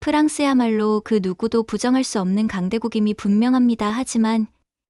프랑스야말로 그 누구도 부정할 수 없는 강대국임이 분명합니다. 하지만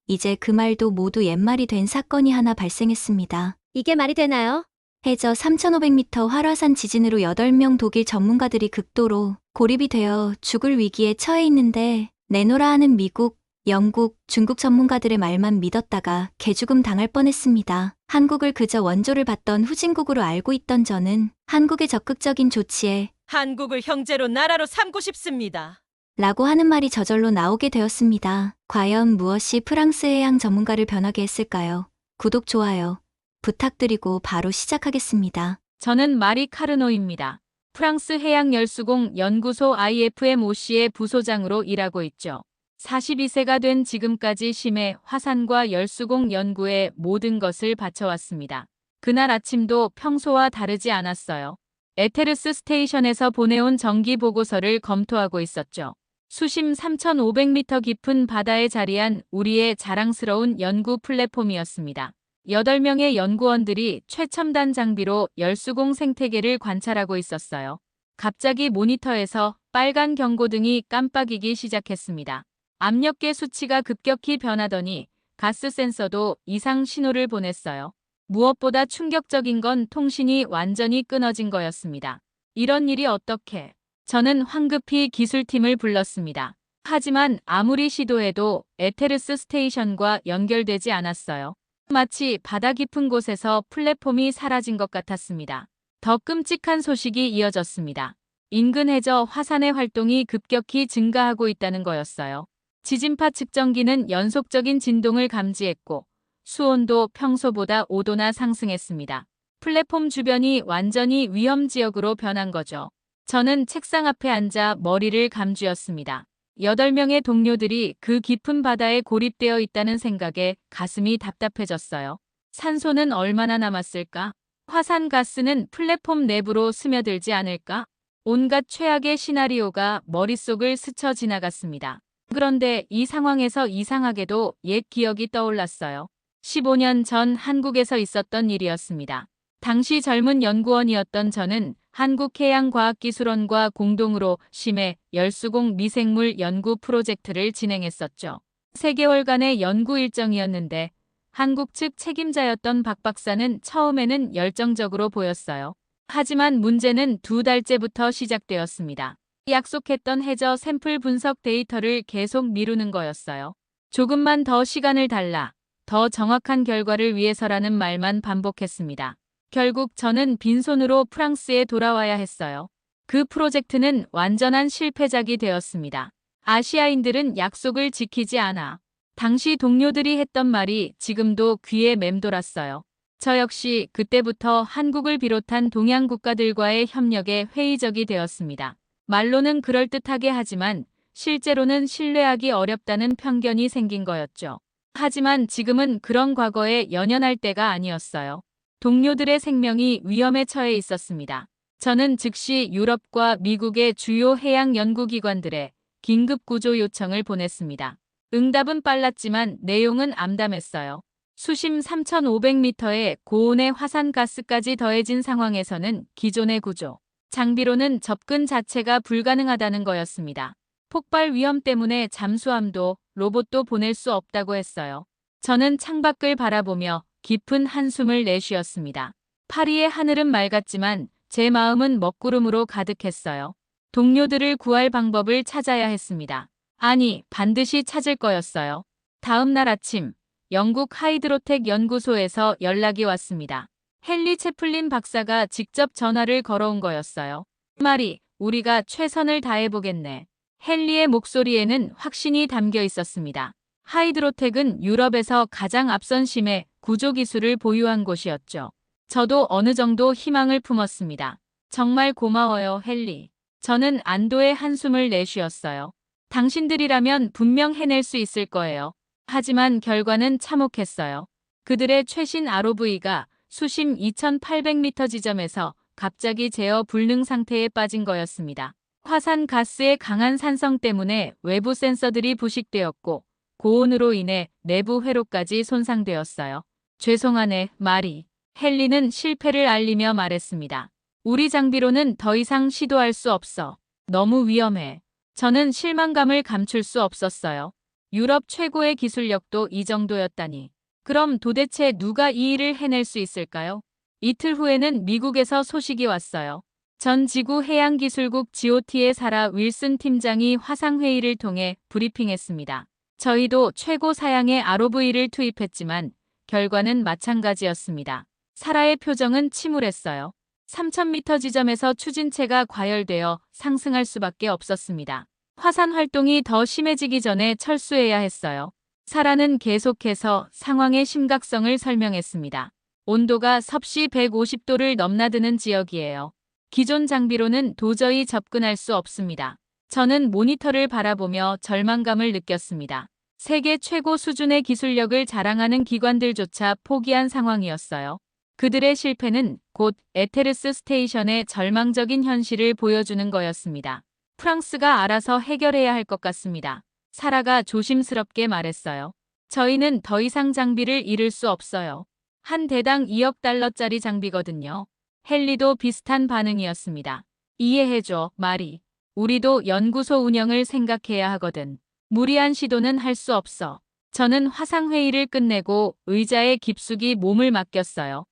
이제 그 말도 모두 옛말이 된 사건이 하나 발생했습니다. 이게 말이 되나요? 해저 3,500m 활화산 지진으로 8명 독일 전문가들이 극도로 고립이 되어 죽을 위기에 처해 있는데 내노라 하는 미국, 영국, 중국 전문가들의 말만 믿었다가 개죽음 당할 뻔했습니다. 한국을 그저 원조를 받던 후진국으로 알고 있던 저는 한국의 적극적인 조치에 한국을 형제로 나라로 삼고 싶습니다. 라고 하는 말이 저절로 나오게 되었습니다. 과연 무엇이 프랑스 해양 전문가를 변하게 했을까요? 구독, 좋아요 부탁드리고 바로 시작하겠습니다. 저는 마리 카르노입니다. 프랑스 해양열수공 연구소 IFMOC의 부소장으로 일하고 있죠. 42세가 된 지금까지 심해 화산과 열수공 연구에 모든 것을 바쳐왔습니다. 그날 아침도 평소와 다르지 않았어요. 에테르스 스테이션에서 보내온 정기 보고서를 검토하고 있었죠. 수심 3,500m 깊은 바다에 자리한 우리의 자랑스러운 연구 플랫폼이었습니다. 8명의 연구원들이 최첨단 장비로 열수공 생태계를 관찰하고 있었어요. 갑자기 모니터에서 빨간 경고등이 깜빡이기 시작했습니다. 압력계 수치가 급격히 변하더니 가스 센서도 이상 신호를 보냈어요. 무엇보다 충격적인 건 통신이 완전히 끊어진 거였습니다. 이런 일이 어떻게? 저는 황급히 기술팀을 불렀습니다. 하지만 아무리 시도해도 에테르스 스테이션과 연결되지 않았어요. 마치 바다 깊은 곳에서 플랫폼이 사라진 것 같았습니다. 더 끔찍한 소식이 이어졌습니다. 인근 해저 화산의 활동이 급격히 증가하고 있다는 거였어요. 지진파 측정기는 연속적인 진동을 감지했고 수온도 평소보다 5도나 상승했습니다. 플랫폼 주변이 완전히 위험지역으로 변한 거죠. 저는 책상 앞에 앉아 머리를 감쥐었습니다. 8명의 동료들이 그 깊은 바다에 고립되어 있다는 생각에 가슴이 답답해졌어요. 산소는 얼마나 남았을까? 화산 가스는 플랫폼 내부로 스며들지 않을까? 온갖 최악의 시나리오가 머릿속을 스쳐 지나갔습니다. 그런데 이 상황에서 이상하게도 옛 기억이 떠올랐어요. 15년 전 한국에서 있었던 일이었습니다. 당시 젊은 연구원이었던 저는 한국해양과학기술원과 공동으로 심해 열수공 미생물 연구 프로젝트를 진행했었죠. 3개월간의 연구 일정이었는데 한국 측 책임자였던 박 박사는 처음에는 열정적으로 보였어요. 하지만 문제는 2달째부터 시작되었습니다. 약속했던 해저 샘플 분석 데이터를 계속 미루는 거였어요. 조금만 더 시간을 달라, 더 정확한 결과를 위해서라는 말만 반복했습니다. 결국 저는 빈손으로 프랑스에 돌아와야 했어요. 그 프로젝트는 완전한 실패작이 되었습니다. 아시아인들은 약속을 지키지 않아. 당시 동료들이 했던 말이 지금도 귀에 맴돌았어요. 저 역시 그때부터 한국을 비롯한 동양 국가들과의 협력에 회의적이 되었습니다. 말로는 그럴듯하게 하지만 실제로는 신뢰하기 어렵다는 편견이 생긴 거였죠. 하지만 지금은 그런 과거에 연연할 때가 아니었어요. 동료들의 생명이 위험에 처해 있었습니다. 저는 즉시 유럽과 미국의 주요 해양 연구기관들에 긴급 구조 요청을 보냈습니다. 응답은 빨랐지만 내용은 암담했어요. 수심 3,500m의 고온의 화산가스까지 더해진 상황에서는 기존의 구조, 장비로는 접근 자체가 불가능하다는 거였습니다. 폭발 위험 때문에 잠수함도 로봇도 보낼 수 없다고 했어요. 저는 창밖을 바라보며 깊은 한숨을 내쉬었습니다. 파리의 하늘은 맑았지만 제 마음은 먹구름으로 가득했어요. 동료들을 구할 방법을 찾아야 했습니다. 아니, 반드시 찾을 거였어요. 다음 날 아침, 영국 하이드로텍 연구소에서 연락이 왔습니다. 헨리 채플린 박사가 직접 전화를 걸어온 거였어요. 말이, 우리가 최선을 다해보겠네. 헨리의 목소리에는 확신이 담겨 있었습니다. 하이드로텍은 유럽에서 가장 앞선 심해 구조 기술을 보유한 곳이었죠. 저도 어느 정도 희망을 품었습니다. 정말 고마워요, 헨리. 저는 안도의 한숨을 내쉬었어요. 당신들이라면 분명 해낼 수 있을 거예요. 하지만 결과는 참혹했어요. 그들의 최신 ROV가 수심 2,800m 지점에서 갑자기 제어 불능 상태에 빠진 거였습니다. 화산 가스의 강한 산성 때문에 외부 센서들이 부식되었고 고온으로 인해 내부 회로까지 손상되었어요. 죄송하네, 마리. 헨리는 실패를 알리며 말했습니다. 우리 장비로는 더 이상 시도할 수 없어. 너무 위험해. 저는 실망감을 감출 수 없었어요. 유럽 최고의 기술력도 이 정도였다니. 그럼 도대체 누가 이 일을 해낼 수 있을까요? 이틀 후에는 미국에서 소식이 왔어요. 전 지구 해양기술국 GOT의 사라 윌슨 팀장이 화상회의를 통해 브리핑했습니다. 저희도 최고 사양의 ROV를 투입했지만 결과는 마찬가지였습니다. 사라의 표정은 침울했어요. 3000m 지점에서 추진체가 과열되어 상승할 수밖에 없었습니다. 화산 활동이 더 심해지기 전에 철수해야 했어요. 사라는 계속해서 상황의 심각성을 설명했습니다. 온도가 섭씨 150도를 넘나드는 지역이에요. 기존 장비로는 도저히 접근할 수 없습니다. 저는 모니터를 바라보며 절망감을 느꼈습니다. 세계 최고 수준의 기술력을 자랑하는 기관들조차 포기한 상황이었어요. 그들의 실패는 곧 에테르스 스테이션의 절망적인 현실을 보여주는 거였습니다. 프랑스가 알아서 해결해야 할 것 같습니다. 사라가 조심스럽게 말했어요. 저희는 더 이상 장비를 잃을 수 없어요. 한 대당 2억 달러짜리 장비거든요. 헨리도 비슷한 반응이었습니다. 이해해줘, 마리. 우리도 연구소 운영을 생각해야 하거든. 무리한 시도는 할 수 없어. 저는 화상회의를 끝내고 의자에 깊숙이 몸을 맡겼어요.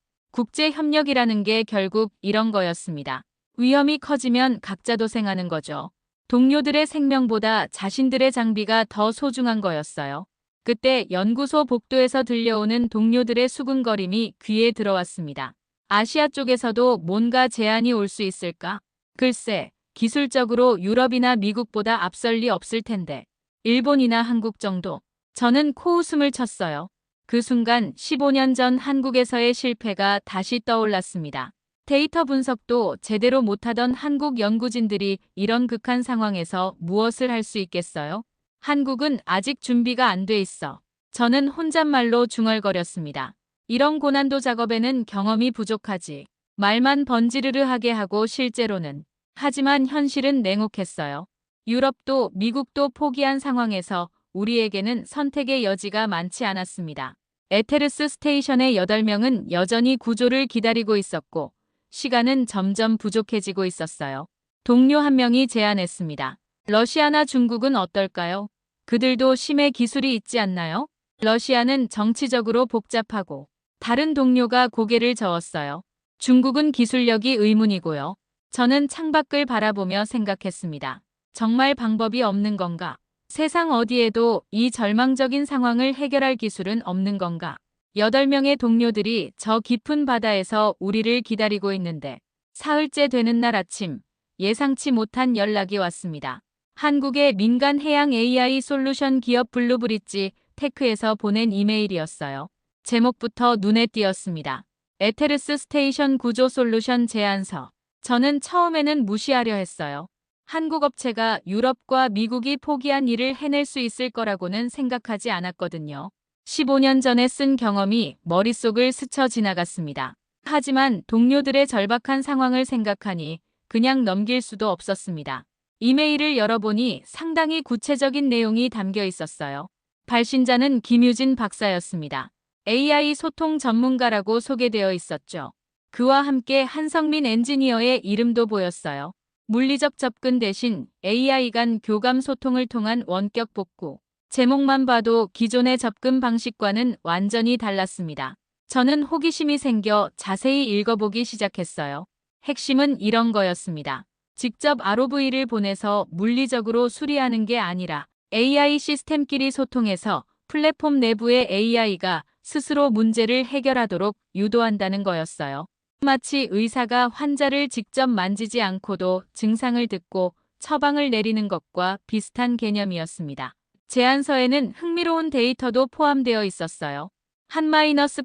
국제협력이라는 게 결국 이런 거였습니다. 위험이 커지면 각자 도생하는 거죠. 동료들의 생명보다 자신들의 장비가 더 소중한 거였어요. 그때 연구소 복도에서 들려오는 동료들의 수군거림이 귀에 들어왔습니다. 아시아 쪽에서도 뭔가 제안이 올 수 있을까? 글쎄, 기술적으로 유럽이나 미국보다 앞설 리 없을 텐데. 일본이나 한국 정도. 저는 코웃음을 쳤어요. 그 순간 15년 전 한국에서의 실패가 다시 떠올랐습니다. 데이터 분석도 제대로 못하던 한국 연구진들이 이런 극한 상황에서 무엇을 할 수 있겠어요? 한국은 아직 준비가 안 돼 있어. 저는 혼잣말로 중얼거렸습니다. 이런 고난도 작업에는 경험이 부족하지. 말만 번지르르하게 하고 실제로는. 하지만 현실은 냉혹했어요. 유럽도 미국도 포기한 상황에서 우리에게는 선택의 여지가 많지 않았습니다. 에테르스 스테이션의 8명은 여전히 구조를 기다리고 있었고 시간은 점점 부족해지고 있었어요. 동료 한 명이 제안했습니다. 러시아나 중국은 어떨까요? 그들도 심해 기술이 있지 않나요? 러시아는 정치적으로 복잡하고 다른 동료가 고개를 저었어요. 중국은 기술력이 의문이고요. 저는 창밖을 바라보며 생각했습니다. 정말 방법이 없는 건가? 세상 어디에도 이 절망적인 상황을 해결할 기술은 없는 건가? 8명의 동료들이 저 깊은 바다에서 우리를 기다리고 있는데 사흘째 되는 날 아침 예상치 못한 연락이 왔습니다. 한국의 민간 해양 AI 솔루션 기업 블루브릿지 테크에서 보낸 이메일이었어요. 제목부터 눈에 띄었습니다. 에테르스 스테이션 구조 솔루션 제안서. 저는 처음에는 무시하려 했어요. 한국 업체가 유럽과 미국이 포기한 일을 해낼 수 있을 거라고는 생각하지 않았거든요. 15년 전에 쓴 경험이 머릿속을 스쳐 지나갔습니다. 하지만 동료들의 절박한 상황을 생각하니 그냥 넘길 수도 없었습니다. 이메일을 열어보니 상당히 구체적인 내용이 담겨 있었어요. 발신자는 김유진 박사였습니다. AI 소통 전문가라고 소개되어 있었죠. 그와 함께 한성민 엔지니어의 이름도 보였어요. 물리적 접근 대신 AI 간 교감 소통을 통한 원격 복구. 제목만 봐도 기존의 접근 방식과는 완전히 달랐습니다. 저는 호기심이 생겨 자세히 읽어보기 시작했어요. 핵심은 이런 거였습니다. 직접 ROV를 보내서 물리적으로 수리하는 게 아니라 AI 시스템끼리 소통해서 플랫폼 내부의 AI가 스스로 문제를 해결하도록 유도한다는 거였어요. 마치 의사가 환자를 직접 만지지 않고도 증상을 듣고 처방을 내리는 것과 비슷한 개념이었습니다. 제안서에는 흥미로운 데이터도 포함되어 있었어요. 한-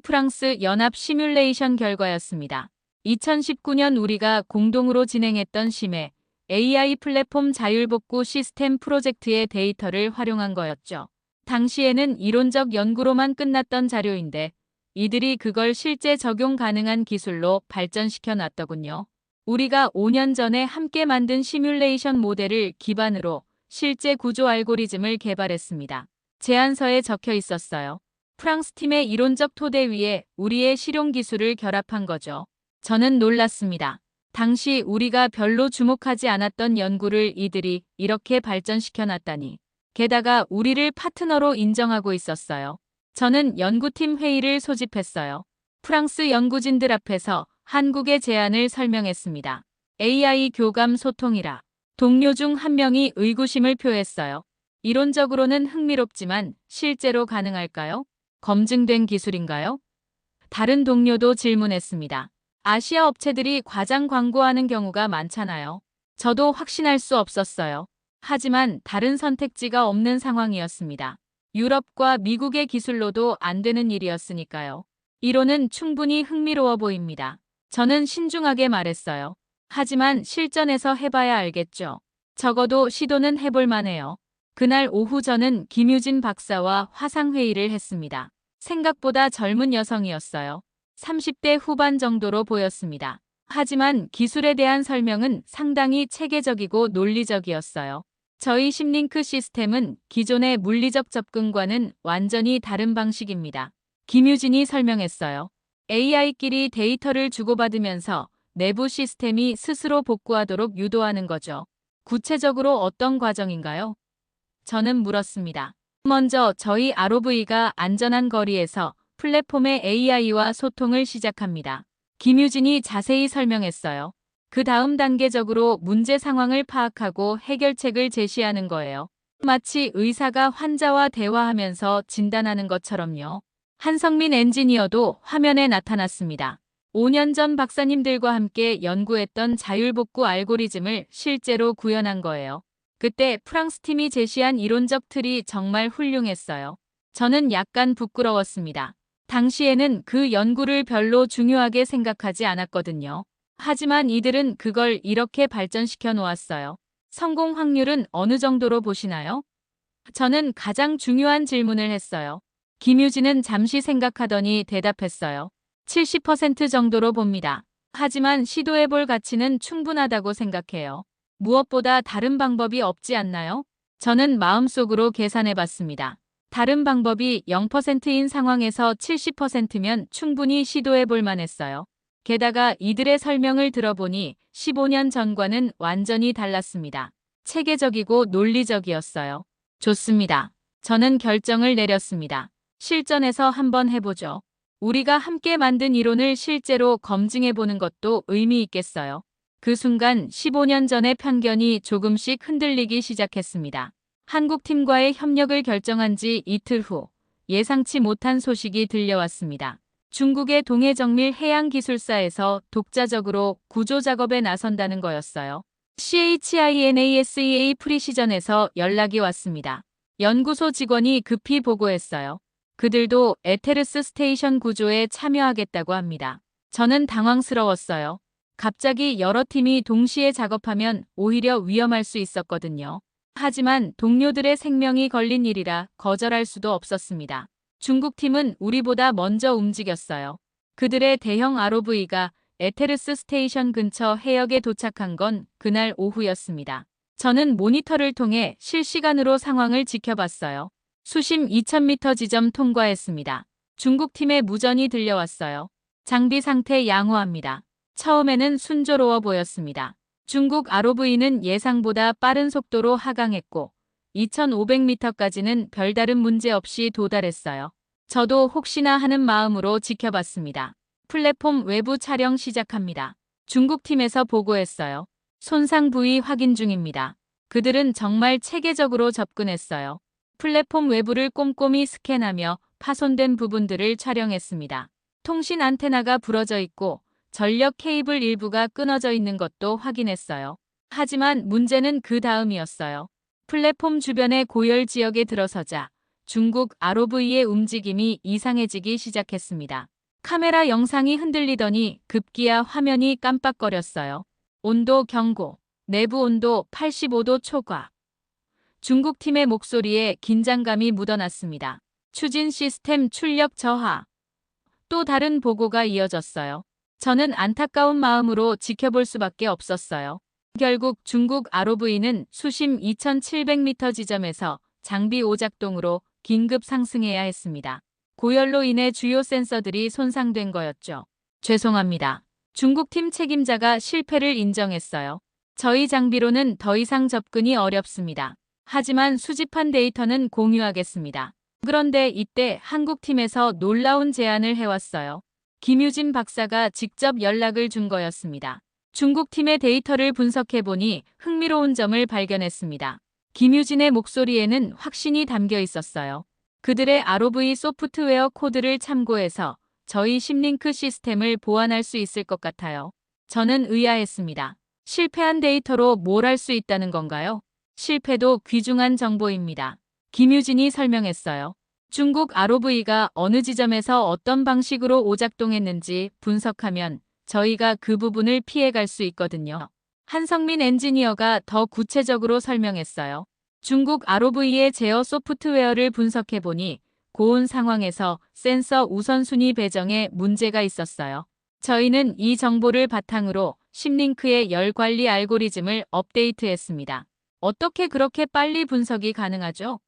프랑스 연합 시뮬레이션 결과였습니다. 2019년 우리가 공동으로 진행했던 심해 AI 플랫폼 자율복구 시스템 프로젝트의 데이터를 활용한 거였죠. 당시에는 이론적 연구로만 끝났던 자료인데 이들이 그걸 실제 적용 가능한 기술로 발전시켜 놨더군요. 우리가 5년 전에 함께 만든 시뮬레이션 모델을 기반으로 실제 구조 알고리즘을 개발했습니다. 제안서에 적혀 있었어요. 프랑스 팀의 이론적 토대 위에 우리의 실용 기술을 결합한 거죠. 저는 놀랐습니다. 당시 우리가 별로 주목하지 않았던 연구를 이들이 이렇게 발전시켜 놨다니. 게다가 우리를 파트너로 인정하고 있었어요. 저는 연구팀 회의를 소집했어요. 프랑스 연구진들 앞에서 한국의 제안을 설명했습니다. AI 교감 소통이라. 동료 중 한 명이 의구심을 표했어요. 이론적으로는 흥미롭지만 실제로 가능할까요? 검증된 기술인가요? 다른 동료도 질문했습니다. 아시아 업체들이 과장 광고하는 경우가 많잖아요. 저도 확신할 수 없었어요. 하지만 다른 선택지가 없는 상황이었습니다. 유럽과 미국의 기술로도 안 되는 일이었으니까요. 이론은 충분히 흥미로워 보입니다. 저는 신중하게 말했어요. 하지만 실전에서 해봐야 알겠죠. 적어도 시도는 해볼 만해요. 그날 오후 저는 김유진 박사와 화상회의를 했습니다. 생각보다 젊은 여성이었어요. 30대 후반 정도로 보였습니다. 하지만 기술에 대한 설명은 상당히 체계적이고 논리적이었어요. 저희 심링크 시스템은 기존의 물리적 접근과는 완전히 다른 방식입니다. 김유진이 설명했어요. AI끼리 데이터를 주고받으면서 내부 시스템이 스스로 복구하도록 유도하는 거죠. 구체적으로 어떤 과정인가요? 저는 물었습니다. 먼저 저희 ROV가 안전한 거리에서 플랫폼의 AI와 소통을 시작합니다. 김유진이 자세히 설명했어요. 그 다음 단계적으로 문제 상황을 파악하고 해결책을 제시하는 거예요. 마치 의사가 환자와 대화하면서 진단하는 것처럼요. 한성민 엔지니어도 화면에 나타났습니다. 5년 전 박사님들과 함께 연구했던 자율복구 알고리즘을 실제로 구현한 거예요. 그때 프랑스 팀이 제시한 이론적 틀이 정말 훌륭했어요. 저는 약간 부끄러웠습니다. 당시에는 그 연구를 별로 중요하게 생각하지 않았거든요. 하지만 이들은 그걸 이렇게 발전시켜 놓았어요. 성공 확률은 어느 정도로 보시나요? 저는 가장 중요한 질문을 했어요. 김유진은 잠시 생각하더니 대답했어요. 70% 정도로 봅니다. 하지만 시도해볼 가치는 충분하다고 생각해요. 무엇보다 다른 방법이 없지 않나요? 저는 마음속으로 계산해봤습니다. 다른 방법이 0%인 상황에서 70%면 충분히 시도해볼 만했어요. 게다가 이들의 설명을 들어보니 15년 전과는 완전히 달랐습니다. 체계적이고 논리적이었어요. 좋습니다. 저는 결정을 내렸습니다. 실전에서 한번 해보죠. 우리가 함께 만든 이론을 실제로 검증해보는 것도 의미 있겠어요. 그 순간 15년 전의 편견이 조금씩 흔들리기 시작했습니다. 한국팀과의 협력을 결정한 지 이틀 후 예상치 못한 소식이 들려왔습니다. 중국의 동해정밀 해양기술사에서 독자적으로 구조 작업에 나선다는 거였어요. CHINASEA 프리시전에서 연락이 왔습니다. 연구소 직원이 급히 보고했어요. 그들도 에테르스 스테이션 구조에 참여하겠다고 합니다. 저는 당황스러웠어요. 갑자기 여러 팀이 동시에 작업하면 오히려 위험할 수 있었거든요. 하지만 동료들의 생명이 걸린 일이라 거절할 수도 없었습니다. 중국 팀은 우리보다 먼저 움직였어요. 그들의 대형 ROV가 에테르스 스테이션 근처 해역에 도착한 건 그날 오후였습니다. 저는 모니터를 통해 실시간으로 상황을 지켜봤어요. 수심 2000m 지점 통과했습니다. 중국 팀의 무전이 들려왔어요. 장비 상태 양호합니다. 처음에는 순조로워 보였습니다. 중국 ROV는 예상보다 빠른 속도로 하강했고 2500m까지는 별다른 문제 없이 도달했어요. 저도 혹시나 하는 마음으로 지켜봤습니다. 플랫폼 외부 촬영 시작합니다. 중국 팀에서 보고했어요. 손상 부위 확인 중입니다. 그들은 정말 체계적으로 접근했어요. 플랫폼 외부를 꼼꼼히 스캔하며 파손된 부분들을 촬영했습니다. 통신 안테나가 부러져 있고 전력 케이블 일부가 끊어져 있는 것도 확인했어요. 하지만 문제는 그 다음이었어요. 플랫폼 주변의 고열 지역에 들어서자 중국 ROV의 움직임이 이상해지기 시작했습니다. 카메라 영상이 흔들리더니 급기야 화면이 깜빡거렸어요. 온도 경고, 내부 온도 85도 초과. 중국 팀의 목소리에 긴장감이 묻어났습니다. 추진 시스템 출력 저하. 또 다른 보고가 이어졌어요. 저는 안타까운 마음으로 지켜볼 수밖에 없었어요. 결국 중국 ROV는 수심 2700m 지점에서 장비 오작동으로 긴급 상승해야 했습니다. 고열로 인해 주요 센서들이 손상된 거였죠. 죄송합니다. 중국팀 책임자가 실패를 인정했어요. 저희 장비로는 더 이상 접근이 어렵습니다. 하지만 수집한 데이터는 공유하겠습니다. 그런데 이때 한국팀에서 놀라운 제안을 해왔어요. 김유진 박사가 직접 연락을 준 거였습니다. 중국팀의 데이터를 분석해보니 흥미로운 점을 발견했습니다. 김유진의 목소리에는 확신이 담겨 있었어요. 그들의 ROV 소프트웨어 코드를 참고해서 저희 심링크 시스템을 보완할 수 있을 것 같아요. 저는 의아했습니다. 실패한 데이터로 뭘 할 수 있다는 건가요? 실패도 귀중한 정보입니다. 김유진이 설명했어요. 중국 ROV가 어느 지점에서 어떤 방식으로 오작동했는지 분석하면 저희가 그 부분을 피해갈 수 있거든요. 한성민 엔지니어가 더 구체적으로 설명했어요. 중국 ROV의 제어 소프트웨어를 분석해보니 고온 상황에서 센서 우선순위 배정에 문제가 있었어요. 저희는 이 정보를 바탕으로 심링크의 열 관리 알고리즘을 업데이트했습니다. 어떻게 그렇게 빨리 분석이 가능하죠?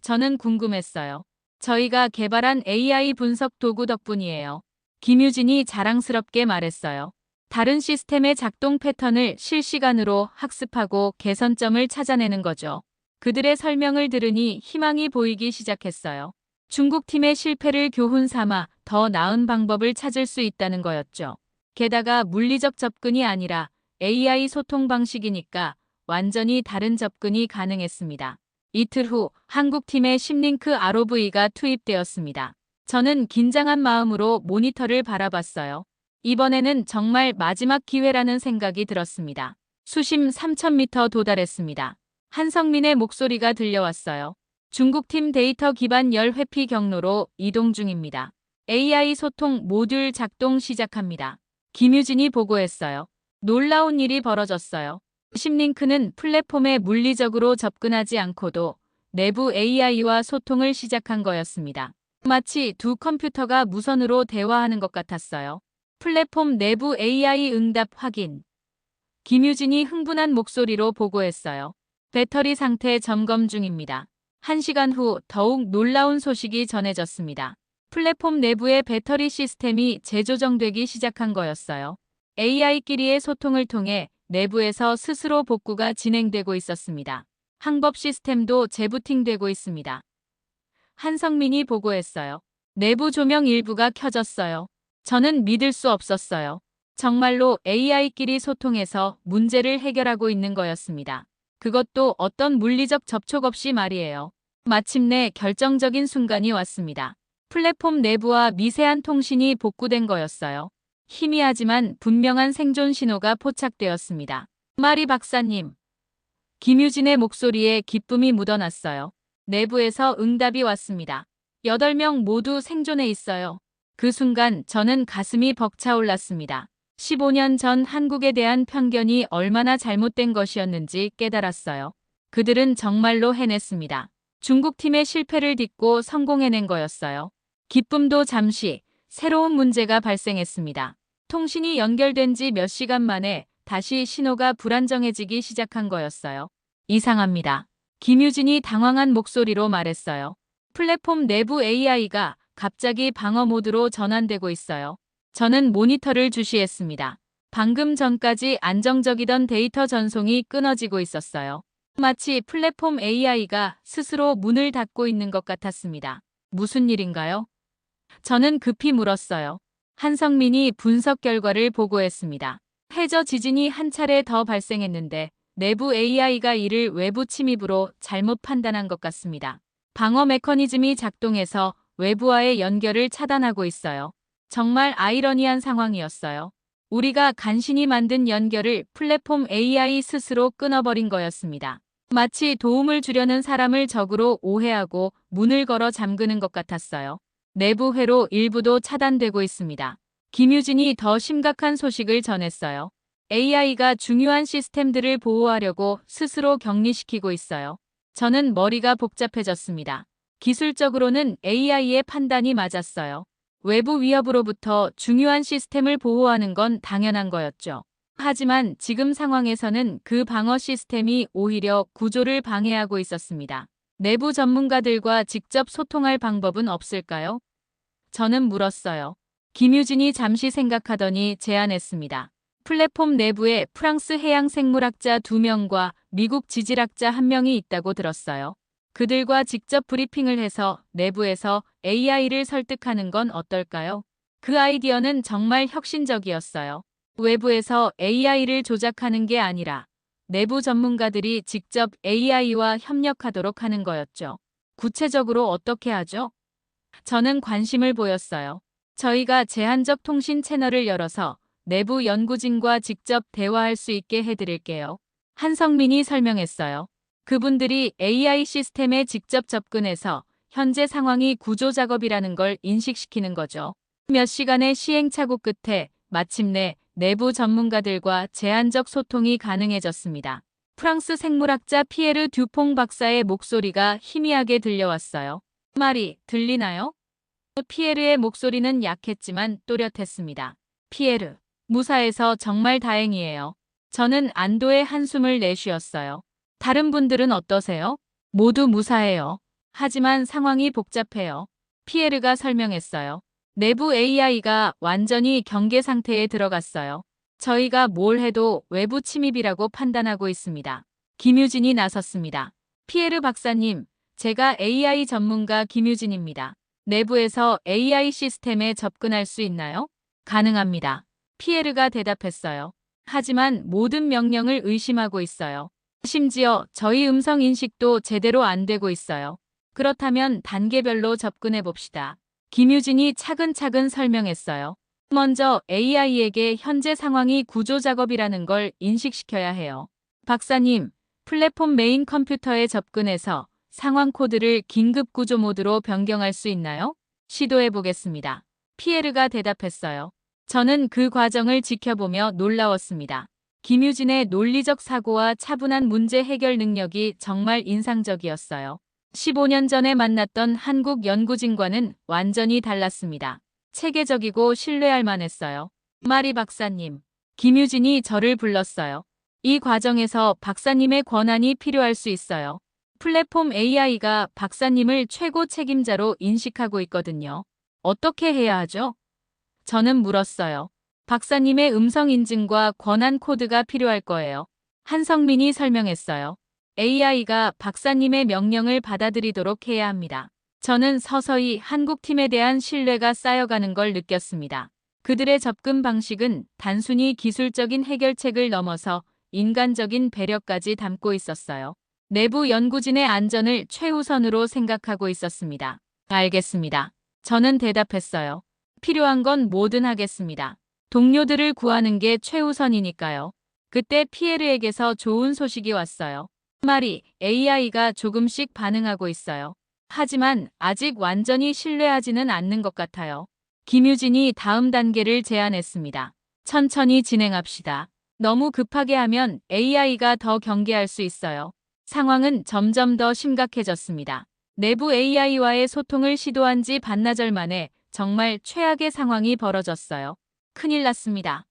저는 궁금했어요. 저희가 개발한 AI 분석 도구 덕분이에요. 김유진이 자랑스럽게 말했어요. 다른 시스템의 작동 패턴을 실시간으로 학습하고 개선점을 찾아내는 거죠. 그들의 설명을 들으니 희망이 보이기 시작했어요. 중국팀의 실패를 교훈 삼아 더 나은 방법을 찾을 수 있다는 거였죠. 게다가 물리적 접근이 아니라 AI 소통 방식이니까 완전히 다른 접근이 가능했습니다. 이틀 후 한국팀의 심링크 ROV가 투입되었습니다. 저는 긴장한 마음으로 모니터를 바라봤어요. 이번에는 정말 마지막 기회라는 생각이 들었습니다. 수심 3000m 도달했습니다. 한성민의 목소리가 들려왔어요. 중국팀 데이터 기반 열 회피 경로로 이동 중입니다. AI 소통 모듈 작동 시작합니다. 김유진이 보고했어요. 놀라운 일이 벌어졌어요. 심링크는 플랫폼에 물리적으로 접근하지 않고도 내부 AI와 소통을 시작한 거였습니다. 마치 두 컴퓨터가 무선으로 대화하는 것 같았어요. 플랫폼 내부 AI 응답 확인. 김유진이 흥분한 목소리로 보고했어요. 배터리 상태 점검 중입니다. 1시간 후 더욱 놀라운 소식이 전해졌습니다. 플랫폼 내부의 배터리 시스템이 재조정되기 시작한 거였어요. AI끼리의 소통을 통해 내부에서 스스로 복구가 진행되고 있었습니다. 항법 시스템도 재부팅되고 있습니다. 한성민이 보고했어요. 내부 조명 일부가 켜졌어요. 저는 믿을 수 없었어요. 정말로 AI끼리 소통해서 문제를 해결하고 있는 거였습니다. 그것도 어떤 물리적 접촉 없이 말이에요. 마침내 결정적인 순간이 왔습니다. 플랫폼 내부와 미세한 통신이 복구된 거였어요. 희미하지만 분명한 생존 신호가 포착되었습니다. 마리 박사님. 김유진의 목소리에 기쁨이 묻어났어요. 내부에서 응답이 왔습니다. 8명 모두 생존해 있어요. 그 순간 저는 가슴이 벅차올랐습니다. 15년 전 한국에 대한 편견이 얼마나 잘못된 것이었는지 깨달았어요. 그들은 정말로 해냈습니다. 중국팀의 실패를 딛고 성공해낸 거였어요. 기쁨도 잠시, 새로운 문제가 발생했습니다. 통신이 연결된 지 몇 시간 만에 다시 신호가 불안정해지기 시작한 거였어요. 이상합니다. 김유진이 당황한 목소리로 말했어요. 플랫폼 내부 AI가 갑자기 방어 모드로 전환되고 있어요. 저는 모니터를 주시했습니다. 방금 전까지 안정적이던 데이터 전송이 끊어지고 있었어요. 마치 플랫폼 AI가 스스로 문을 닫고 있는 것 같았습니다. 무슨 일인가요? 저는 급히 물었어요. 한성민이 분석 결과를 보고했습니다. 해저 지진이 한 차례 더 발생했는데 내부 AI가 이를 외부 침입으로 잘못 판단한 것 같습니다. 방어 메커니즘이 작동해서 외부와의 연결을 차단하고 있어요. 정말 아이러니한 상황이었어요. 우리가 간신히 만든 연결을 플랫폼 AI 스스로 끊어버린 거였습니다. 마치 도움을 주려는 사람을 적으로 오해하고 문을 걸어 잠그는 것 같았어요. 내부 회로 일부도 차단되고 있습니다. 김유진이 더 심각한 소식을 전했어요. AI가 중요한 시스템들을 보호하려고 스스로 격리시키고 있어요. 저는 머리가 복잡해졌습니다. 기술적으로는 AI의 판단이 맞았어요. 외부 위협으로부터 중요한 시스템을 보호하는 건 당연한 거였죠. 하지만 지금 상황에서는 그 방어 시스템이 오히려 구조를 방해하고 있었습니다. 내부 전문가들과 직접 소통할 방법은 없을까요? 저는 물었어요. 김유진이 잠시 생각하더니 제안했습니다. 플랫폼 내부에 프랑스 해양 생물학자 2명과 미국 지질학자 1명이 있다고 들었어요. 그들과 직접 브리핑을 해서 내부에서 AI를 설득하는 건 어떨까요? 그 아이디어는 정말 혁신적이었어요. 외부에서 AI를 조작하는 게 아니라 내부 전문가들이 직접 AI와 협력하도록 하는 거였죠. 구체적으로 어떻게 하죠? 저는 관심을 보였어요. 저희가 제한적 통신 채널을 열어서 내부 연구진과 직접 대화할 수 있게 해드릴게요. 한성민이 설명했어요. 그분들이 AI 시스템에 직접 접근해서 현재 상황이 구조 작업이라는 걸 인식시키는 거죠. 몇 시간의 시행착오 끝에 마침내 내부 전문가들과 제한적 소통이 가능해졌습니다. 프랑스 생물학자 피에르 듀퐁 박사의 목소리가 희미하게 들려왔어요. 말이 들리나요? 피에르의 목소리는 약했지만 또렷했습니다. 피에르, 무사해서 정말 다행이에요. 저는 안도의 한숨을 내쉬었어요. 다른 분들은 어떠세요? 모두 무사해요. 하지만 상황이 복잡해요. 피에르가 설명했어요. 내부 AI가 완전히 경계 상태에 들어갔어요. 저희가 뭘 해도 외부 침입이라고 판단하고 있습니다. 김유진이 나섰습니다. 피에르 박사님, 제가 AI 전문가 김유진입니다. 내부에서 AI 시스템에 접근할 수 있나요? 가능합니다. 피에르가 대답했어요. 하지만 모든 명령을 의심하고 있어요. 심지어 저희 음성 인식도 제대로 안 되고 있어요. 그렇다면 단계별로 접근해 봅시다. 김유진이 차근차근 설명했어요. 먼저 AI에게 현재 상황이 구조 작업이라는 걸 인식시켜야 해요. 박사님, 플랫폼 메인 컴퓨터에 접근해서 상황 코드를 긴급 구조 모드로 변경할 수 있나요? 시도해 보겠습니다. 피에르가 대답했어요. 저는 그 과정을 지켜보며 놀라웠습니다. 김유진의 논리적 사고와 차분한 문제 해결 능력이 정말 인상적이었어요. 15년 전에 만났던 한국 연구진과는 완전히 달랐습니다. 체계적이고 신뢰할 만했어요. 마리 박사님, 김유진이 저를 불렀어요. 이 과정에서 박사님의 권한이 필요할 수 있어요. 플랫폼 AI가 박사님을 최고 책임자로 인식하고 있거든요. 어떻게 해야 하죠? 저는 물었어요. 박사님의 음성 인증과 권한 코드가 필요할 거예요. 한성민이 설명했어요. AI가 박사님의 명령을 받아들이도록 해야 합니다. 저는 서서히 한국팀에 대한 신뢰가 쌓여가는 걸 느꼈습니다. 그들의 접근 방식은 단순히 기술적인 해결책을 넘어서 인간적인 배려까지 담고 있었어요. 내부 연구진의 안전을 최우선으로 생각하고 있었습니다. 알겠습니다. 저는 대답했어요. 필요한 건 뭐든 하겠습니다. 동료들을 구하는 게 최우선이니까요. 그때 피에르에게서 좋은 소식이 왔어요. 말이 AI가 조금씩 반응하고 있어요. 하지만 아직 완전히 신뢰하지는 않는 것 같아요. 김유진이 다음 단계를 제안했습니다. 천천히 진행합시다. 너무 급하게 하면 AI가 더 경계할 수 있어요. 상황은 점점 더 심각해졌습니다. 내부 AI와의 소통을 시도한 지 반나절 만에 정말 최악의 상황이 벌어졌어요. 큰일 났습니다.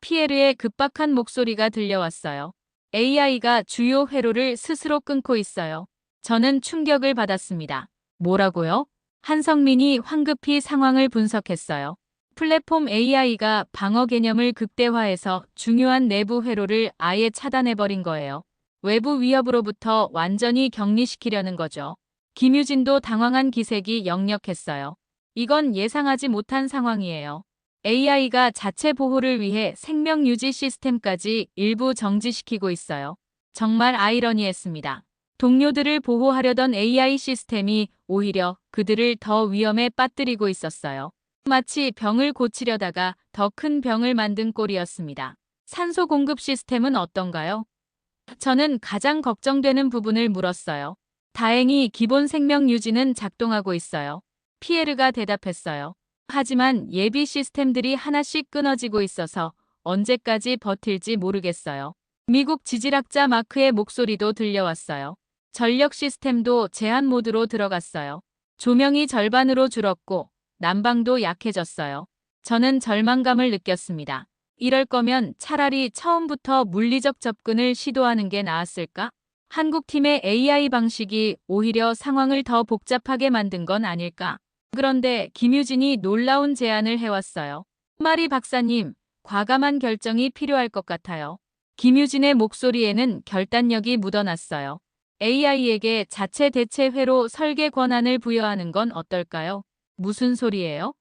피에르의 급박한 목소리가 들려왔어요. AI가 주요 회로를 스스로 끊고 있어요. 저는 충격을 받았습니다. 뭐라고요? 한성민이 황급히 상황을 분석했어요. 플랫폼 AI가 방어 개념을 극대화해서 중요한 내부 회로를 아예 차단해버린 거예요. 외부 위협으로부터 완전히 격리시키려는 거죠. 김유진도 당황한 기색이 역력했어요. 이건 예상하지 못한 상황이에요. AI가 자체 보호를 위해 생명 유지 시스템까지 일부 정지시키고 있어요. 정말 아이러니했습니다. 동료들을 보호하려던 AI 시스템이 오히려 그들을 더 위험에 빠뜨리고 있었어요. 마치 병을 고치려다가 더 큰 병을 만든 꼴이었습니다. 산소 공급 시스템은 어떤가요? 저는 가장 걱정되는 부분을 물었어요. 다행히 기본 생명 유지는 작동하고 있어요. 피에르가 대답했어요. 하지만 예비 시스템들이 하나씩 끊어지고 있어서 언제까지 버틸지 모르겠어요. 미국 지질학자 마크의 목소리도 들려왔어요. 전력 시스템도 제한 모드로 들어갔어요. 조명이 절반으로 줄었고 난방도 약해졌어요. 저는 절망감을 느꼈습니다. 이럴 거면 차라리 처음부터 물리적 접근을 시도하는 게 나았을까? 한국팀의 AI 방식이 오히려 상황을 더 복잡하게 만든 건 아닐까? 그런데 김유진이 놀라운 제안을 해왔어요. 마리 박사님, 과감한 결정이 필요할 것 같아요. 김유진의 목소리에는 결단력이 묻어났어요. AI에게 자체 대체 회로 설계 권한을 부여하는 건 어떨까요? 무슨 소리예요?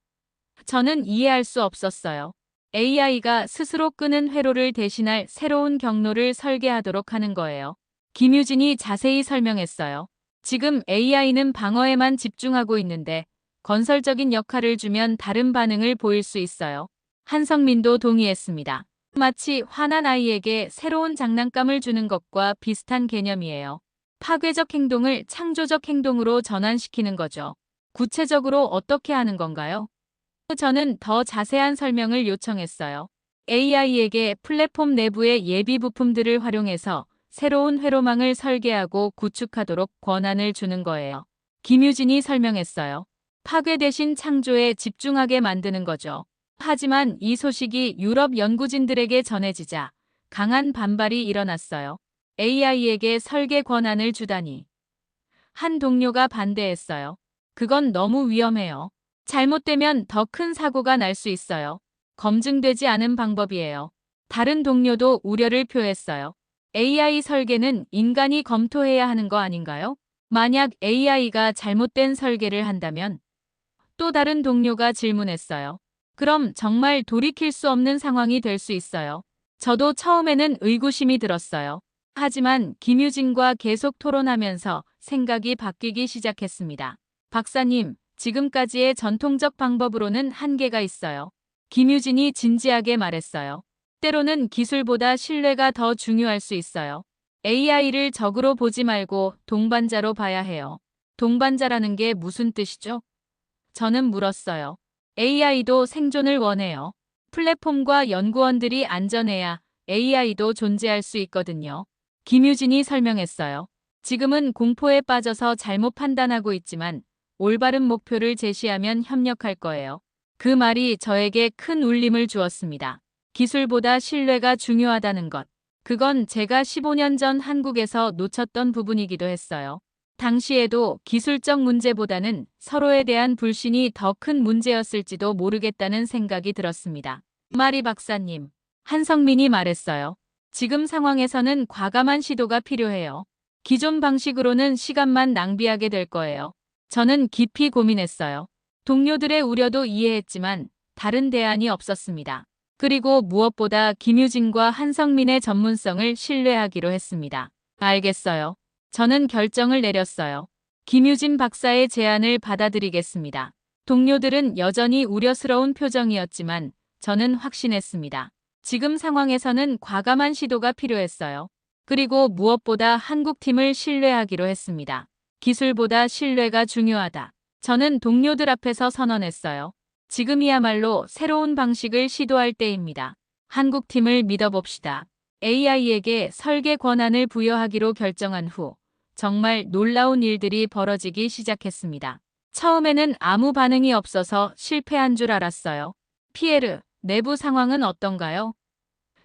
저는 이해할 수 없었어요. AI가 스스로 끄는 회로를 대신할 새로운 경로를 설계하도록 하는 거예요. 김유진이 자세히 설명했어요. 지금 AI는 방어에만 집중하고 있는데 건설적인 역할을 주면 다른 반응을 보일 수 있어요. 한성민도 동의했습니다. 마치 화난 아이에게 새로운 장난감을 주는 것과 비슷한 개념이에요. 파괴적 행동을 창조적 행동으로 전환시키는 거죠. 구체적으로 어떻게 하는 건가요? 저는 더 자세한 설명을 요청했어요. AI에게 플랫폼 내부의 예비 부품들을 활용해서 새로운 회로망을 설계하고 구축하도록 권한을 주는 거예요. 김유진이 설명했어요. 파괴 대신 창조에 집중하게 만드는 거죠. 하지만 이 소식이 유럽 연구진들에게 전해지자 강한 반발이 일어났어요. AI에게 설계 권한을 주다니. 한 동료가 반대했어요. 그건 너무 위험해요. 잘못되면 더 큰 사고가 날 수 있어요. 검증되지 않은 방법이에요. 다른 동료도 우려를 표했어요. AI 설계는 인간이 검토해야 하는 거 아닌가요? 만약 AI가 잘못된 설계를 한다면? 또 다른 동료가 질문했어요. 그럼 정말 돌이킬 수 없는 상황이 될 수 있어요. 저도 처음에는 의구심이 들었어요. 하지만 김유진과 계속 토론하면서 생각이 바뀌기 시작했습니다. 박사님, 지금까지의 전통적 방법으로는 한계가 있어요. 김유진이 진지하게 말했어요. 때로는 기술보다 신뢰가 더 중요할 수 있어요. AI를 적으로 보지 말고 동반자로 봐야 해요. 동반자라는 게 무슨 뜻이죠? 저는 물었어요. AI도 생존을 원해요. 플랫폼과 연구원들이 안전해야 AI도 존재할 수 있거든요. 김유진이 설명했어요. 지금은 공포에 빠져서 잘못 판단하고 있지만 올바른 목표를 제시하면 협력할 거예요. 그 말이 저에게 큰 울림을 주었습니다. 기술보다 신뢰가 중요하다는 것. 그건 제가 15년 전 한국에서 놓쳤던 부분이기도 했어요. 당시에도 기술적 문제보다는 서로에 대한 불신이 더 큰 문제였을지도 모르겠다는 생각이 들었습니다. 마리 박사님, 한성민이 말했어요. 지금 상황에서는 과감한 시도가 필요해요. 기존 방식으로는 시간만 낭비하게 될 거예요. 저는 깊이 고민했어요. 동료들의 우려도 이해했지만 다른 대안이 없었습니다. 그리고 무엇보다 김유진과 한성민의 전문성을 신뢰하기로 했습니다. 알겠어요. 저는 결정을 내렸어요. 김유진 박사의 제안을 받아들이겠습니다. 동료들은 여전히 우려스러운 표정이었지만 저는 확신했습니다. 지금 상황에서는 과감한 시도가 필요했어요. 그리고 무엇보다 한국팀을 신뢰하기로 했습니다. 기술보다 신뢰가 중요하다. 저는 동료들 앞에서 선언했어요. 지금이야말로 새로운 방식을 시도할 때입니다. 한국팀을 믿어봅시다. AI에게 설계 권한을 부여하기로 결정한 후 정말 놀라운 일들이 벌어지기 시작했습니다. 처음에는 아무 반응이 없어서 실패한 줄 알았어요. 피에르, 내부 상황은 어떤가요?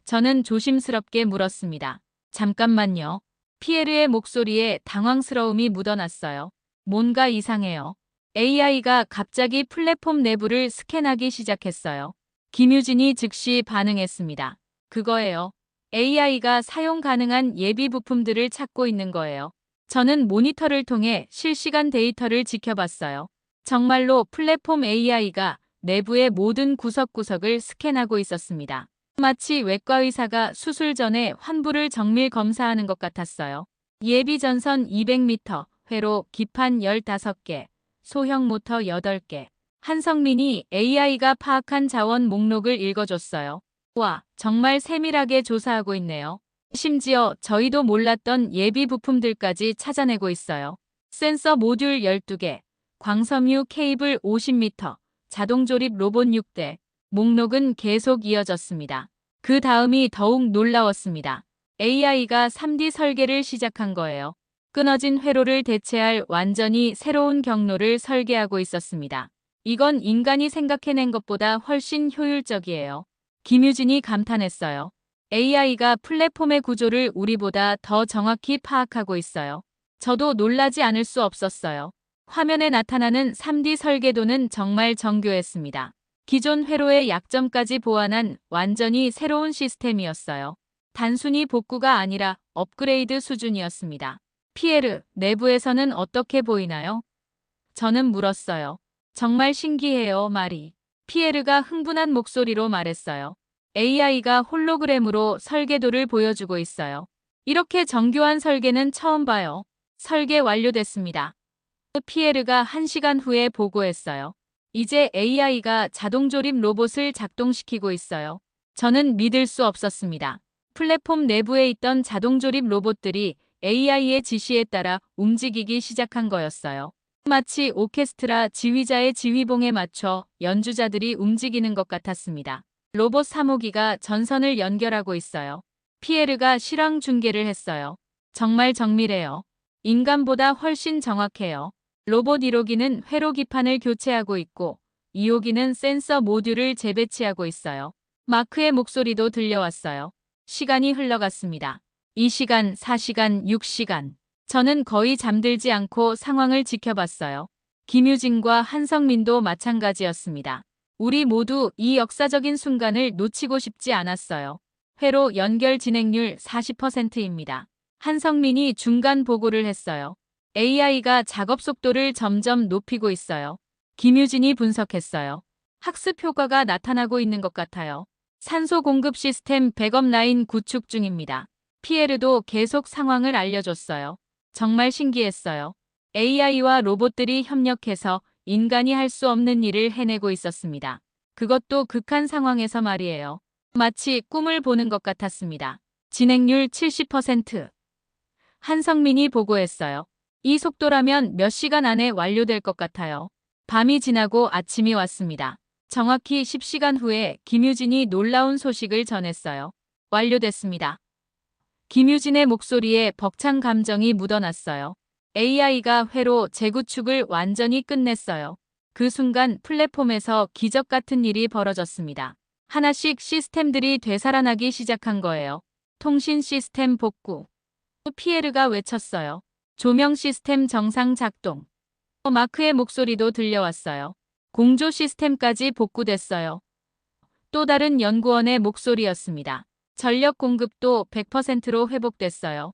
저는 조심스럽게 물었습니다. 잠깐만요. 피에르의 목소리에 당황스러움이 묻어났어요. 뭔가 이상해요. AI가 갑자기 플랫폼 내부를 스캔하기 시작했어요. 김유진이 즉시 반응했습니다. 그거예요. AI가 사용 가능한 예비 부품들을 찾고 있는 거예요. 저는 모니터를 통해 실시간 데이터를 지켜봤어요. 정말로 플랫폼 AI가 내부의 모든 구석구석을 스캔하고 있었습니다. 마치 외과 의사가 수술 전에 환부를 정밀 검사하는 것 같았어요. 예비 전선 200m, 회로 기판 15개, 소형 모터 8개. 한성민이 AI가 파악한 자원 목록을 읽어줬어요. 와, 정말 세밀하게 조사하고 있네요. 심지어 저희도 몰랐던 예비 부품들까지 찾아내고 있어요. 센서 모듈 12개, 광섬유 케이블 50m, 자동조립 로봇 6대. 목록은 계속 이어졌습니다. 그 다음이 더욱 놀라웠습니다. AI가 3D 설계를 시작한 거예요. 끊어진 회로를 대체할 완전히 새로운 경로를 설계하고 있었습니다. 이건 인간이 생각해낸 것보다 훨씬 효율적이에요. 김유진이 감탄했어요. AI가 플랫폼의 구조를 우리보다 더 정확히 파악하고 있어요. 저도 놀라지 않을 수 없었어요. 화면에 나타나는 3D 설계도는 정말 정교했습니다. 기존 회로의 약점까지 보완한 완전히 새로운 시스템이었어요. 단순히 복구가 아니라 업그레이드 수준이었습니다. 피에르, 내부에서는 어떻게 보이나요? 저는 물었어요. 정말 신기해요, 말이. 피에르가 흥분한 목소리로 말했어요. AI가 홀로그램으로 설계도를 보여주고 있어요. 이렇게 정교한 설계는 처음 봐요. 설계 완료됐습니다. 피에르가 1시간 후에 보고했어요. 이제 AI가 자동조립 로봇을 작동시키고 있어요. 저는 믿을 수 없었습니다. 플랫폼 내부에 있던 자동조립 로봇들이 AI의 지시에 따라 움직이기 시작한 거였어요. 마치 오케스트라 지휘자의 지휘봉에 맞춰 연주자들이 움직이는 것 같았습니다. 로봇 3호기가 전선을 연결하고 있어요. 피에르가 실황 중계를 했어요. 정말 정밀해요. 인간보다 훨씬 정확해요. 로봇 1호기는 회로 기판을 교체하고 있고 2호기는 센서 모듈을 재배치하고 있어요. 마크의 목소리도 들려왔어요. 시간이 흘러갔습니다. 2시간, 4시간, 6시간. 저는 거의 잠들지 않고 상황을 지켜봤어요. 김유진과 한성민도 마찬가지였습니다. 우리 모두 이 역사적인 순간을 놓치고 싶지 않았어요. 회로 연결 진행률 40%입니다. 한성민이 중간 보고를 했어요. AI가 작업 속도를 점점 높이고 있어요. 김유진이 분석했어요. 학습 효과가 나타나고 있는 것 같아요. 산소 공급 시스템 백업 라인 구축 중입니다. 피에르도 계속 상황을 알려줬어요. 정말 신기했어요. AI와 로봇들이 협력해서 인간이 할 수 없는 일을 해내고 있었습니다. 그것도 극한 상황에서 말이에요. 마치 꿈을 보는 것 같았습니다. 진행률 70%. 한성민이 보고했어요. 이 속도라면 몇 시간 안에 완료될 것 같아요. 밤이 지나고 아침이 왔습니다. 정확히 10시간 후에 김유진이 놀라운 소식을 전했어요. 완료됐습니다. 김유진의 목소리에 벅찬 감정이 묻어났어요. AI가 회로 재구축을 완전히 끝냈어요. 그 순간 플랫폼에서 기적 같은 일이 벌어졌습니다. 하나씩 시스템들이 되살아나기 시작한 거예요. 통신 시스템 복구. 피에르가 외쳤어요. 조명 시스템 정상 작동. 마크의 목소리도 들려왔어요. 공조 시스템까지 복구됐어요. 또 다른 연구원의 목소리였습니다. 전력 공급도 100%로 회복됐어요.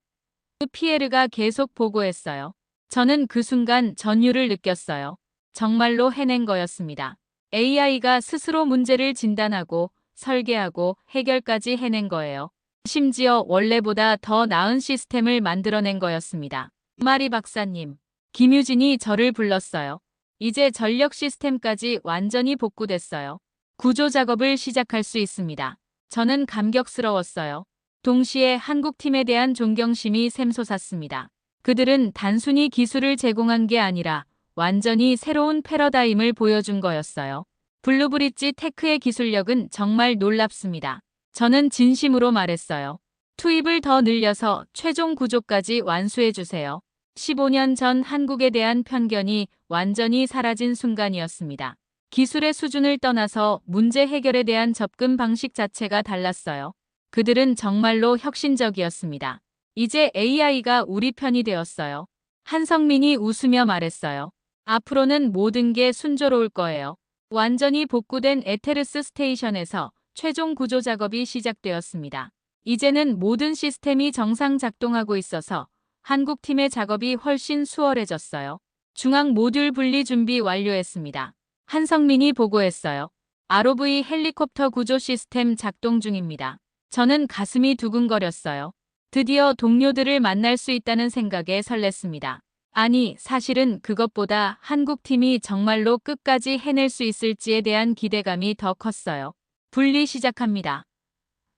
피에르가 계속 보고했어요. 저는 그 순간 전율을 느꼈어요. 정말로 해낸 거였습니다. AI가 스스로 문제를 진단하고 설계하고 해결까지 해낸 거예요. 심지어 원래보다 더 나은 시스템을 만들어낸 거였습니다. 마리 박사님, 김유진이 저를 불렀어요. 이제 전력 시스템까지 완전히 복구됐어요. 구조 작업을 시작할 수 있습니다. 저는 감격스러웠어요. 동시에 한국팀에 대한 존경심이 샘솟았습니다. 그들은 단순히 기술을 제공한 게 아니라 완전히 새로운 패러다임을 보여준 거였어요. 블루브릿지 테크의 기술력은 정말 놀랍습니다. 저는 진심으로 말했어요. 투입을 더 늘려서 최종 구조까지 완수해주세요. 15년 전 한국에 대한 편견이 완전히 사라진 순간이었습니다. 기술의 수준을 떠나서 문제 해결에 대한 접근 방식 자체가 달랐어요. 그들은 정말로 혁신적이었습니다. 이제 AI가 우리 편이 되었어요. 한성민이 웃으며 말했어요. 앞으로는 모든 게 순조로울 거예요. 완전히 복구된 에테르스 스테이션에서 최종 구조 작업이 시작되었습니다. 이제는 모든 시스템이 정상 작동하고 있어서 한국팀의 작업이 훨씬 수월해졌어요. 중앙 모듈 분리 준비 완료했습니다. 한성민이 보고했어요. ROV 헬리콥터 구조 시스템 작동 중입니다. 저는 가슴이 두근거렸어요. 드디어 동료들을 만날 수 있다는 생각에 설렜습니다. 아니, 사실은 그것보다 한국팀이 정말로 끝까지 해낼 수 있을지에 대한 기대감이 더 컸어요. 분리 시작합니다.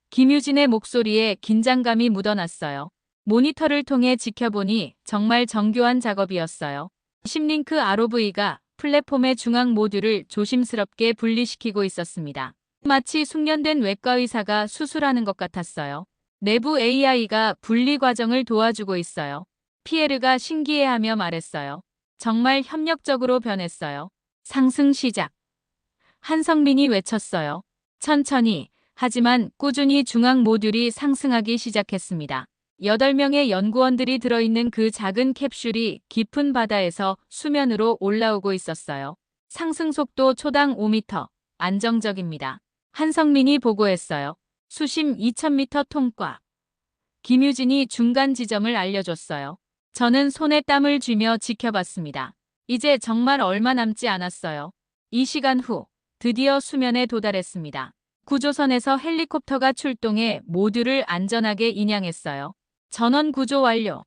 김유진의 목소리에 긴장감이 묻어났어요. 모니터를 통해 지켜보니 정말 정교한 작업이었어요. 심링크 ROV가 플랫폼의 중앙 모듈을 조심스럽게 분리시키고 있었습니다. 마치 숙련된 외과 의사가 수술하는 것 같았어요. 내부 AI가 분리 과정을 도와주고 있어요. 피에르가 신기해하며 말했어요. 정말 협력적으로 변했어요. 상승 시작. 한성민이 외쳤어요. 천천히, 하지만 꾸준히 중앙 모듈이 상승하기 시작했습니다. 8명의 연구원들이 들어있는 그 작은 캡슐이 깊은 바다에서 수면으로 올라오고 있었어요. 상승 속도 초당 5m, 안정적입니다. 한성민이 보고했어요. 수심 2000m 통과. 김유진이 중간 지점을 알려줬어요. 저는 손에 땀을 쥐며 지켜봤습니다. 이제 정말 얼마 남지 않았어요. 이 시간 후 드디어 수면에 도달했습니다. 구조선에서 헬리콥터가 출동해 모두를 안전하게 인양했어요. 전원 구조 완료.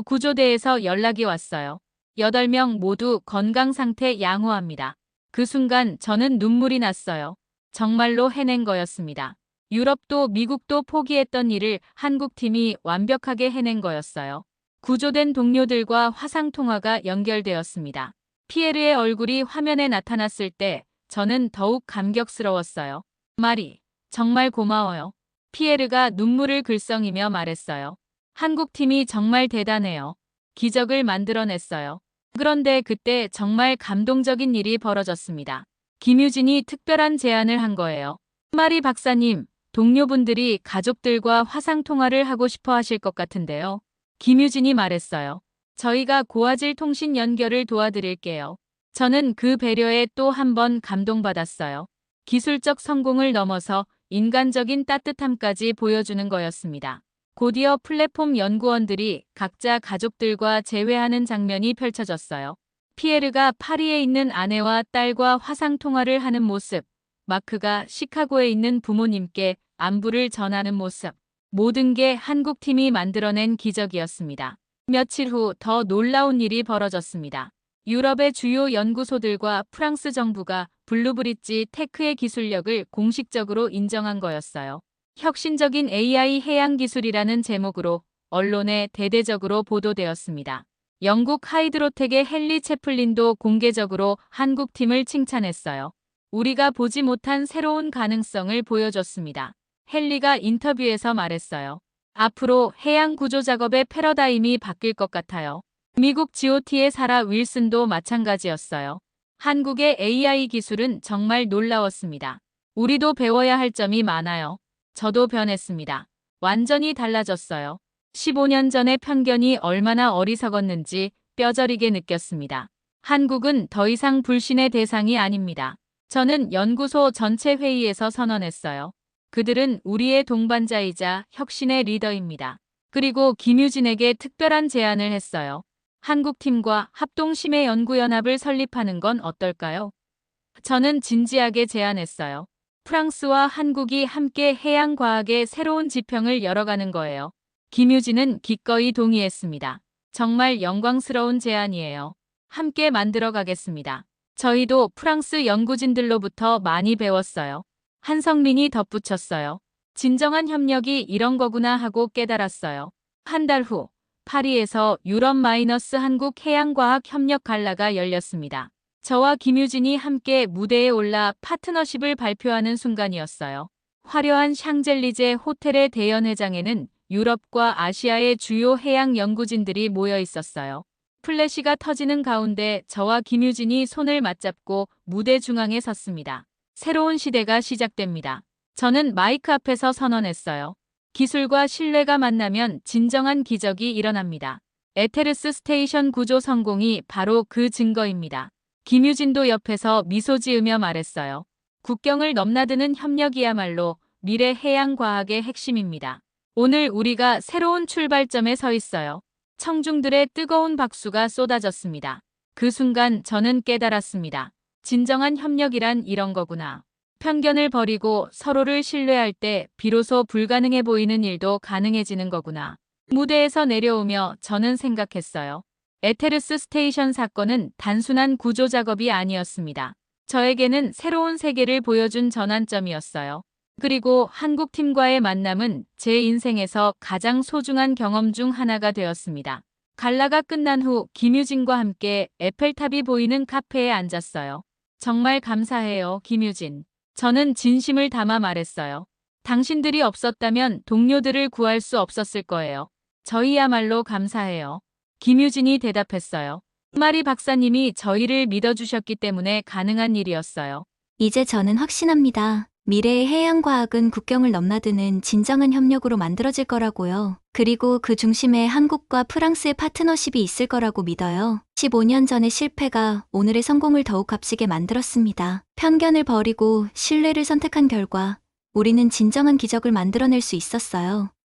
구조대에서 연락이 왔어요. 8명 모두 건강 상태 양호합니다. 그 순간 저는 눈물이 났어요. 정말로 해낸 거였습니다. 유럽도 미국도 포기했던 일을 한국팀이 완벽하게 해낸 거였어요. 구조된 동료들과 화상통화가 연결되었습니다. 피에르의 얼굴이 화면에 나타났을 때 저는 더욱 감격스러웠어요. 마리, 정말 고마워요. 피에르가 눈물을 글썽이며 말했어요. 한국팀이 정말 대단해요. 기적을 만들어냈어요. 그런데 그때 정말 감동적인 일이 벌어졌습니다. 김유진이 특별한 제안을 한 거예요. 마리 박사님, 동료분들이 가족들과 화상통화를 하고 싶어 하실 것 같은데요. 김유진이 말했어요. 저희가 고화질 통신 연결을 도와드릴게요. 저는 그 배려에 또 한 번 감동받았어요. 기술적 성공을 넘어서 인간적인 따뜻함까지 보여주는 거였습니다. 곧이어 플랫폼 연구원들이 각자 가족들과 재회하는 장면이 펼쳐졌어요. 피에르가 파리에 있는 아내와 딸과 화상통화를 하는 모습, 마크가 시카고에 있는 부모님께 안부를 전하는 모습, 모든 게 한국팀이 만들어낸 기적이었습니다. 며칠 후 더 놀라운 일이 벌어졌습니다. 유럽의 주요 연구소들과 프랑스 정부가 블루브릿지 테크의 기술력을 공식적으로 인정한 거였어요. 혁신적인 AI 해양 기술이라는 제목으로 언론에 대대적으로 보도되었습니다. 영국 하이드로텍의 헨리 채플린도 공개적으로 한국팀을 칭찬했어요. 우리가 보지 못한 새로운 가능성을 보여줬습니다. 헨리가 인터뷰에서 말했어요. 앞으로 해양 구조 작업의 패러다임이 바뀔 것 같아요. 미국 GOT의 사라 윌슨도 마찬가지였어요. 한국의 AI 기술은 정말 놀라웠습니다. 우리도 배워야 할 점이 많아요. 저도 변했습니다. 완전히 달라졌어요. 15년 전의 편견이 얼마나 어리석었는지 뼈저리게 느꼈습니다. 한국은 더 이상 불신의 대상이 아닙니다. 저는 연구소 전체 회의에서 선언했어요. 그들은 우리의 동반자이자 혁신의 리더입니다. 그리고 김유진에게 특별한 제안을 했어요. 한국팀과 합동심해연구연합을 설립하는 건 어떨까요? 저는 진지하게 제안했어요. 프랑스와 한국이 함께 해양과학의 새로운 지평을 열어가는 거예요. 김유진은 기꺼이 동의했습니다. 정말 영광스러운 제안이에요. 함께 만들어가겠습니다. 저희도 프랑스 연구진들로부터 많이 배웠어요. 한성민이 덧붙였어요. 진정한 협력이 이런 거구나 하고 깨달았어요. 한 달 후, 파리에서 유럽-한국 해양과학 협력 갈라가 열렸습니다. 저와 김유진이 함께 무대에 올라 파트너십을 발표하는 순간이었어요. 화려한 샹젤리제 호텔의 대연회장에는 유럽과 아시아의 주요 해양 연구진들이 모여 있었어요. 플래시가 터지는 가운데 저와 김유진이 손을 맞잡고 무대 중앙에 섰습니다. 새로운 시대가 시작됩니다. 저는 마이크 앞에서 선언했어요. 기술과 신뢰가 만나면 진정한 기적이 일어납니다. 에테르스 스테이션 구조 성공이 바로 그 증거입니다. 김유진도 옆에서 미소 지으며 말했어요. 국경을 넘나드는 협력이야말로 미래 해양과학의 핵심입니다. 오늘 우리가 새로운 출발점에 서 있어요. 청중들의 뜨거운 박수가 쏟아졌습니다. 그 순간 저는 깨달았습니다. 진정한 협력이란 이런 거구나. 편견을 버리고 서로를 신뢰할 때 비로소 불가능해 보이는 일도 가능해지는 거구나. 무대에서 내려오며 저는 생각했어요. 에테르스 스테이션 사건은 단순한 구조 작업이 아니었습니다. 저에게는 새로운 세계를 보여준 전환점이었어요. 그리고 한국팀과의 만남은 제 인생에서 가장 소중한 경험 중 하나가 되었습니다. 갈라가 끝난 후 김유진과 함께 에펠탑이 보이는 카페에 앉았어요. 정말 감사해요, 김유진. 저는 진심을 담아 말했어요. 당신들이 없었다면 동료들을 구할 수 없었을 거예요. 저희야말로 감사해요. 김유진이 대답했어요. 마리 박사님이 저희를 믿어주셨기 때문에 가능한 일이었어요. 이제 저는 확신합니다. 미래의 해양과학은 국경을 넘나드는 진정한 협력으로 만들어질 거라고요. 그리고 그 중심에 한국과 프랑스의 파트너십이 있을 거라고 믿어요. 15년 전의 실패가 오늘의 성공을 더욱 값지게 만들었습니다. 편견을 버리고 신뢰를 선택한 결과 우리는 진정한 기적을 만들어낼 수 있었어요.